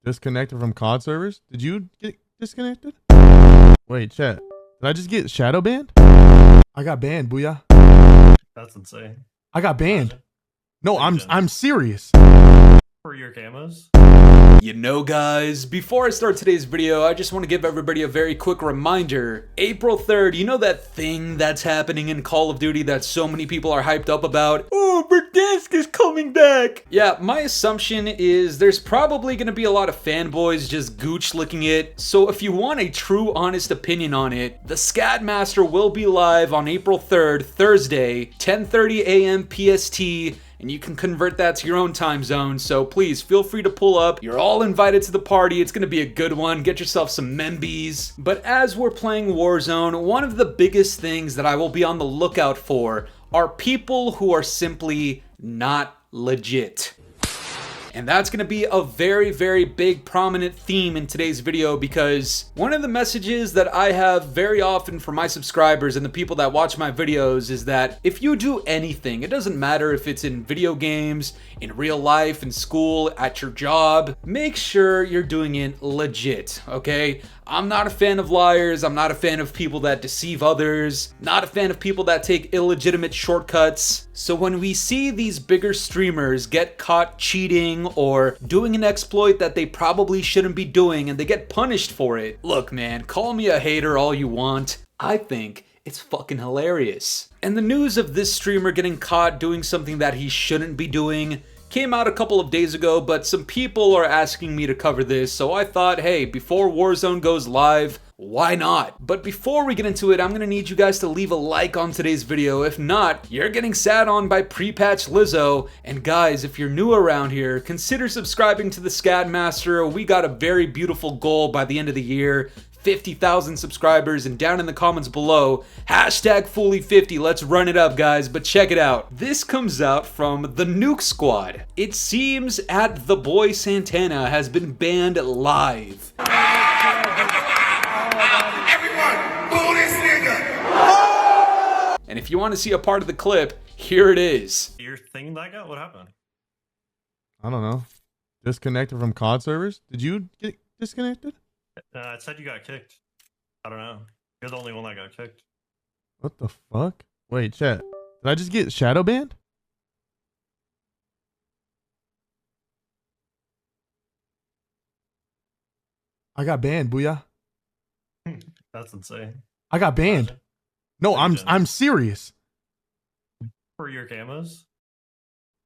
Disconnected from COD servers? Did you get disconnected? Wait, chat. Did I just get shadow banned? I got banned, booyah. That's insane. I got banned. No, I'm serious. For your camos? You know guys, before I start today's video, I just want to give everybody a very quick reminder. April 3rd, you know that thing that's happening in Call of Duty that so many people are hyped up about? Oh, VERDANSK is coming back! Yeah, my assumption is there's probably going to be a lot of fanboys just gooch licking it, so if you want a true honest opinion on it, the Scadmaster will be live on April 3rd, Thursday, 10:30 a.m. PST, and you can convert that to your own time zone, so please feel free to pull up. You're all invited to the party. It's gonna be a good one. Get yourself some membies. But as we're playing Warzone, one of the biggest things that I will be on the lookout for are people who are simply not legit. And that's going to be a very, very big prominent theme in today's video, because one of the messages that I have very often from my subscribers and the people that watch my videos is that if you do anything, it doesn't matter if it's in video games, in real life, in school, at your job, make sure you're doing it legit, okay? I'm not a fan of liars, I'm not a fan of people that deceive others, not a fan of people that take illegitimate shortcuts. So when we see these bigger streamers get caught cheating or doing an exploit that they probably shouldn't be doing and they get punished for it, look man, call me a hater all you want. I think it's fucking hilarious. And the news of this streamer getting caught doing something that he shouldn't be doing came out a couple of days ago, but some people are asking me to cover this, so I thought, hey, before Warzone goes live, why not? But before we get into it, I'm gonna need you guys to leave a like on today's video. If not, you're getting sat on by pre-patch Lizzo. And guys, if you're new around here, consider subscribing to the Scadmaster. We got a very beautiful goal by the end of the year. 50,000 subscribers, and down in the comments below, hashtag Fooly50, let's run it up guys. But check it out, this comes out from the Nuke Squad. It seems at the boy Santana has been banned live. Everyone, boo this nigga! And if you want to see a part of the clip, here it is. Your thing that got? What happened? I don't know. Disconnected from COD servers? Did you get disconnected? It said you got kicked. I don't know. You're the only one that got kicked. What the fuck? Wait, chat. Did I just get shadow banned? I got banned, booyah. That's insane. I got banned. No, I'm serious. For your camos?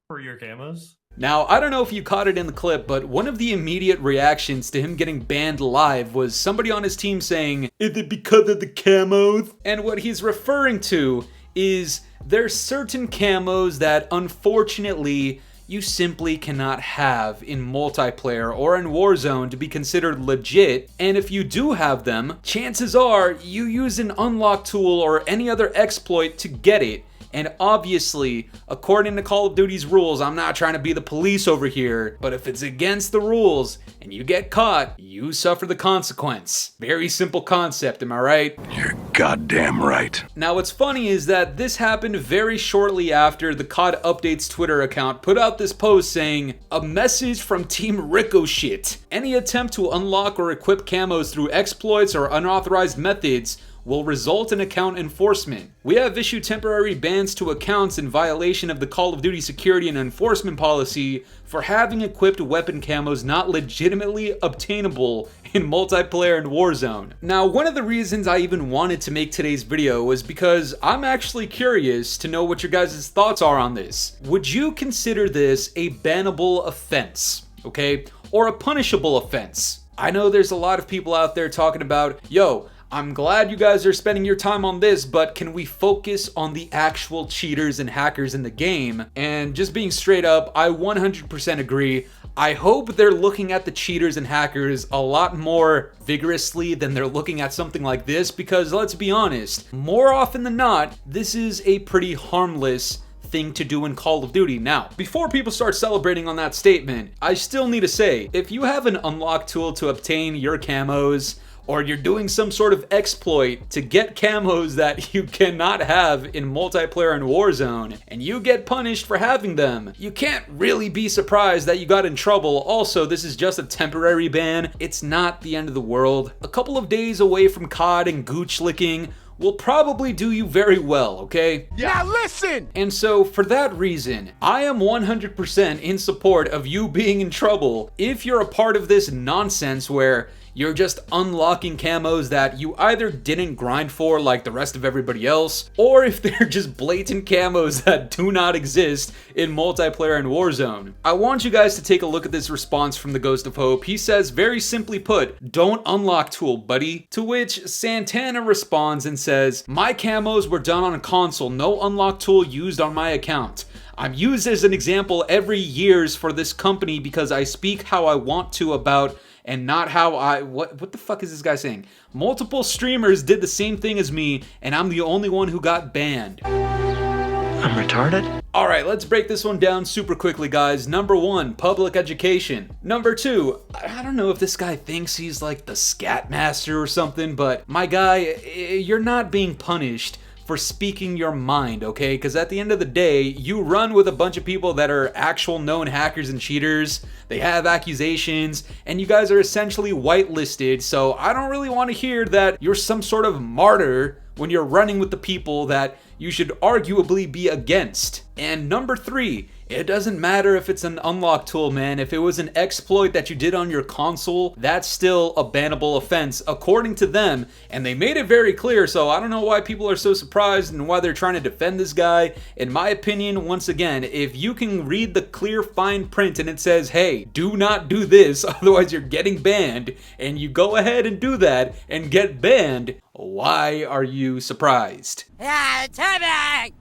For your camos? Now, I don't know if you caught it in the clip, but one of the immediate reactions to him getting banned live was somebody on his team saying, "Is it because of the camos?" And what he's referring to is there's certain camos that unfortunately you simply cannot have in multiplayer or in Warzone to be considered legit, and if you do have them, chances are you use an unlock tool or any other exploit to get it. And obviously, according to Call of Duty's rules, I'm not trying to be the police over here, but if it's against the rules and you get caught, you suffer the consequence. Very simple concept, am I right? You're goddamn right. Now what's funny is that this happened very shortly after the COD Updates Twitter account put out this post saying, "A message from Team RICOCHET. Any attempt to unlock or equip camos through exploits or unauthorized methods will result in account enforcement. We have issued temporary bans to accounts in violation of the Call of Duty security and enforcement policy for having equipped weapon camos not legitimately obtainable in multiplayer and Warzone." Now, one of the reasons I even wanted to make today's video was because I'm actually curious to know what your guys' thoughts are on this. Would you consider this a bannable offense, okay? Or a punishable offense? I know there's a lot of people out there talking about, yo, I'm glad you guys are spending your time on this, but can we focus on the actual cheaters and hackers in the game? And just being straight up, I 100% agree. I hope they're looking at the cheaters and hackers a lot more vigorously than they're looking at something like this, because let's be honest, more often than not, this is a pretty harmless thing to do in Call of Duty. Now, before people start celebrating on that statement, I still need to say, if you have an unlock tool to obtain your camos, or you're doing some sort of exploit to get camos that you cannot have in multiplayer and Warzone, and you get punished for having them, you can't really be surprised that you got in trouble. Also, this is just a temporary ban. It's not the end of the world. A couple of days away from COD and gooch licking will probably do you very well, okay? Now listen! And so, for that reason, I am 100% in support of you being in trouble if you're a part of this nonsense where you're just unlocking camos that you either didn't grind for like the rest of everybody else, or if they're just blatant camos that do not exist in multiplayer and Warzone. I want you guys to take a look at this response from the Ghost of Hope. He says, very simply put, don't unlock tool, buddy. To which Santana responds and says, my camos were done on a console, no unlock tool used on my account. I'm used as an example every years for this company because I speak how I want to about and not how I, what the fuck is this guy saying? Multiple streamers did the same thing as me, and I'm the only one who got banned. I'm retarded? Alright, let's break this one down super quickly, guys. Number 1, public education. Number 2, I don't know if this guy thinks he's like the scat master or something, but my guy, you're not being punished for speaking your mind, okay? Because at the end of the day, you run with a bunch of people that are actual known hackers and cheaters. They have accusations, and you guys are essentially whitelisted, so I don't really want to hear that you're some sort of martyr when you're running with the people that you should arguably be against. And number 3, it doesn't matter if it's an unlock tool, man. If it was an exploit that you did on your console, that's still a bannable offense according to them, and they made it very clear, so I don't know why people are so surprised and why they're trying to defend this guy. In my opinion, once again, if you can read the clear fine print and it says, hey, do not do this, otherwise you're getting banned, and you go ahead and do that and get banned, why are you surprised?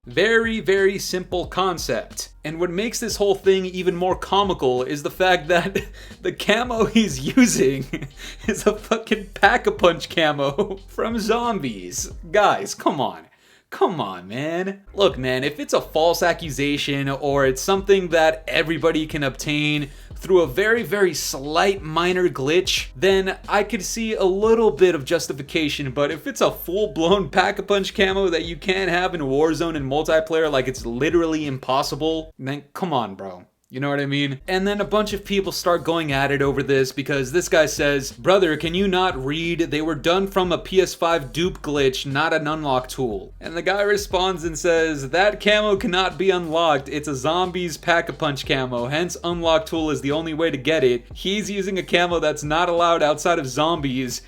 Very, very simple concept. And what makes this whole thing even more comical is the fact that the camo he's using is a fucking pack-a-punch camo from zombies. Guys, come on. Come on, man. Look, man, if it's a false accusation or it's something that everybody can obtain through a very, very slight minor glitch, then I could see a little bit of justification. But if it's a full-blown pack-a-punch camo that you can't have in Warzone and multiplayer, like it's literally impossible, then come on, bro. You know what I mean? And then a bunch of people start going at it over this because this guy says, brother, can you not read? They were done from a PS5 dupe glitch, not an unlock tool. And the guy responds and says, that camo cannot be unlocked. It's a zombies pack-a-punch camo, hence unlock tool is the only way to get it. He's using a camo that's not allowed outside of zombies.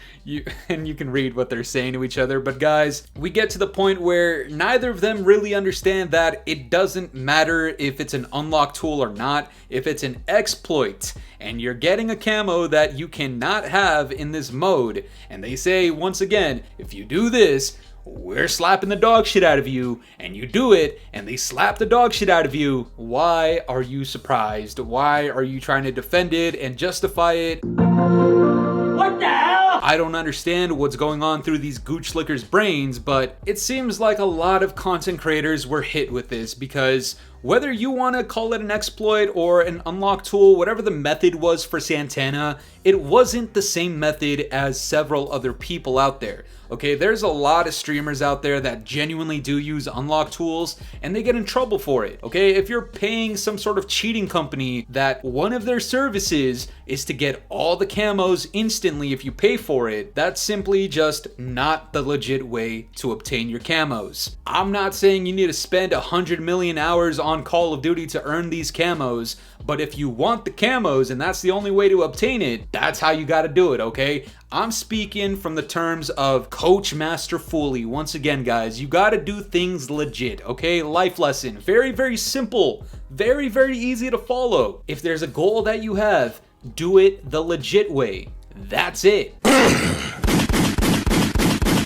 And you can read what they're saying to each other. But guys, we get to the point where neither of them really understand that it doesn't matter if it's an unlock tool or not. If it's an exploit and you're getting a camo that you cannot have in this mode, and they say once again, if you do this, we're slapping the dog shit out of you, and you do it, and they slap the dog shit out of you, why are you surprised? Why are you trying to defend it and justify it? What the hell? I don't understand what's going on through these gooch slickers' brains, but it seems like a lot of content creators were hit with this because whether you want to call it an exploit or an unlock tool, whatever the method was for Santana, it wasn't the same method as several other people out there. Okay, there's a lot of streamers out there that genuinely do use unlock tools and they get in trouble for it. Okay, if you're paying some sort of cheating company that one of their services is to get all the camos instantly if you pay for it, that's simply just not the legit way to obtain your camos. I'm not saying you need to spend 100 million hours on Call of Duty to earn these camos, but if you want the camos and that's the only way to obtain it, that's how you gotta do it, okay? I'm speaking from the terms of Coach Master Fooly. Once again, guys, you gotta do things legit, okay? Life lesson. Very, very simple. Very, very easy to follow. If there's a goal that you have, do it the legit way. That's it.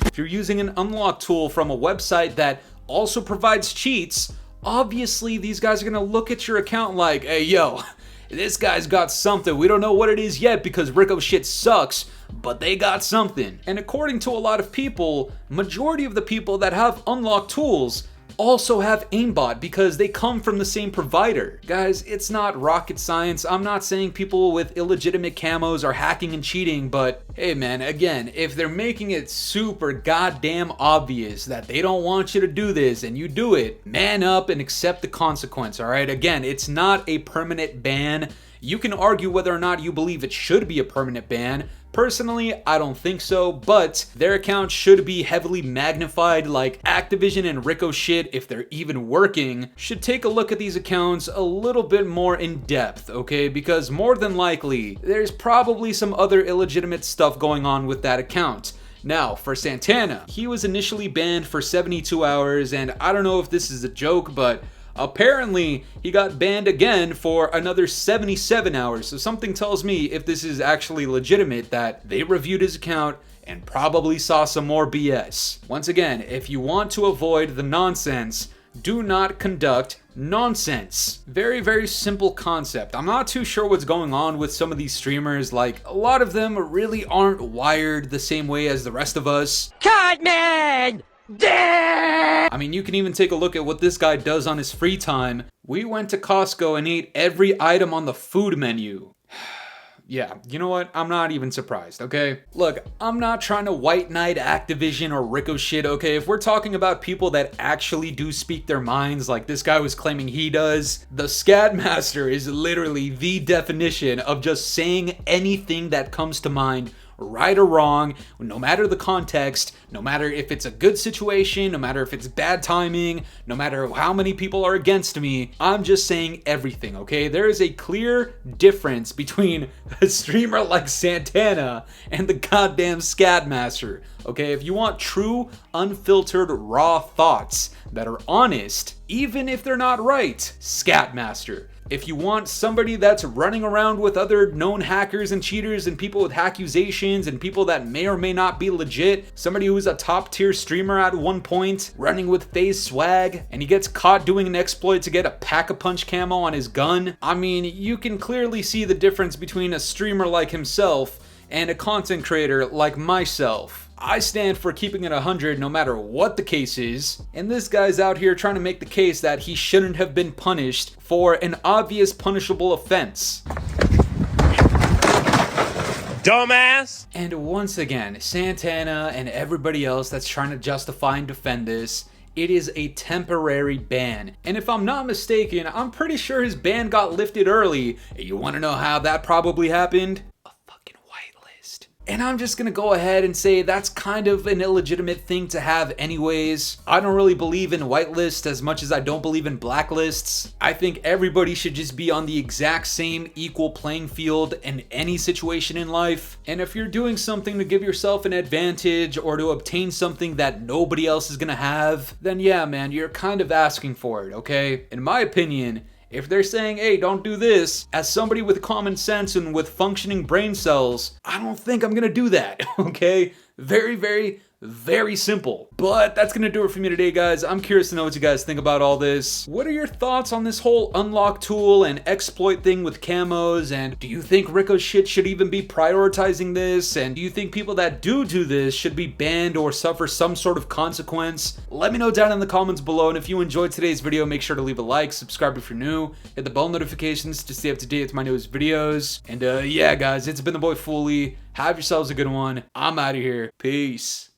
If you're using an unlock tool from a website that also provides cheats, obviously these guys are gonna look at your account like, hey, yo, this guy's got something. We don't know what it is yet because RICOCHET sucks, but they got something. And according to a lot of people, majority of the people that have unlocked tools also have aimbot because they come from the same provider. Guys, it's not rocket science. I'm not saying people with illegitimate camos are hacking and cheating, but hey man, again, if they're making it super goddamn obvious that they don't want you to do this and you do it, man up and accept the consequence, alright? Again, it's not a permanent ban. You can argue whether or not you believe it should be a permanent ban. Personally, I don't think so, but their accounts should be heavily magnified. Like Activision and RICOCHET, if they're even working, should take a look at these accounts a little bit more in depth, okay? Because more than likely, there's probably some other illegitimate stuff going on with that account. Now, for Santana, he was initially banned for 72 hours, and I don't know if this is a joke, but apparently, he got banned again for another 77 hours, so something tells me if this is actually legitimate that they reviewed his account and probably saw some more BS. Once again, if you want to avoid the nonsense, do not conduct nonsense. Very, very simple concept. I'm not too sure what's going on with some of these streamers. Like, a lot of them really aren't wired the same way as the rest of us. Cartman! I mean, you can even take a look at what this guy does on his free time. We went to Costco and ate every item on the food menu. Yeah, you know what? I'm not even surprised, okay? Look, I'm not trying to white knight Activision or RICOCHET, okay? If we're talking about people that actually do speak their minds like this guy was claiming he does, the Scat Master is literally the definition of just saying anything that comes to mind, right or wrong, no matter the context, no matter if it's a good situation, no matter if it's bad timing, no matter how many people are against me, I'm just saying everything, okay? There is a clear difference between a streamer like Santana and the goddamn Scat Master, okay? If you want true, unfiltered, raw thoughts that are honest, even if they're not right, Scat Master. If you want somebody that's running around with other known hackers and cheaters and people with accusations and people that may or may not be legit, somebody who's a top tier streamer at one point, running with FaZe swag, and he gets caught doing an exploit to get a pack-a-punch camo on his gun, I mean, you can clearly see the difference between a streamer like himself and a content creator like myself. I stand for keeping it 100 no matter what the case is, and this guy's out here trying to make the case that he shouldn't have been punished for an obvious punishable offense. Dumbass! And once again, Santana and everybody else that's trying to justify and defend this, it is a temporary ban. And if I'm not mistaken, I'm pretty sure his ban got lifted early. You want to know how that probably happened? And I'm just gonna go ahead and say that's kind of an illegitimate thing to have anyways. I don't really believe in whitelists as much as I don't believe in blacklists. I think everybody should just be on the exact same equal playing field in any situation in life. And if you're doing something to give yourself an advantage or to obtain something that nobody else is gonna have, then yeah, man, you're kind of asking for it, okay? In my opinion, if they're saying, hey, don't do this, as somebody with common sense and with functioning brain cells, I don't think I'm gonna do that, okay? Very, very, very simple. But that's gonna do it for me today, guys. I'm curious to know what you guys think about all this. What are your thoughts on this whole unlock tool and exploit thing with camos? And do you think RICOCHET should even be prioritizing this? And do you think people that do this should be banned or suffer some sort of consequence? Let me know down in the comments below. And if you enjoyed today's video, make sure to leave a like, subscribe if you're new, hit the bell notifications to stay up to date with my newest videos. And yeah, guys, it's been the boy Fooly. Have yourselves a good one. I'm out of here. Peace.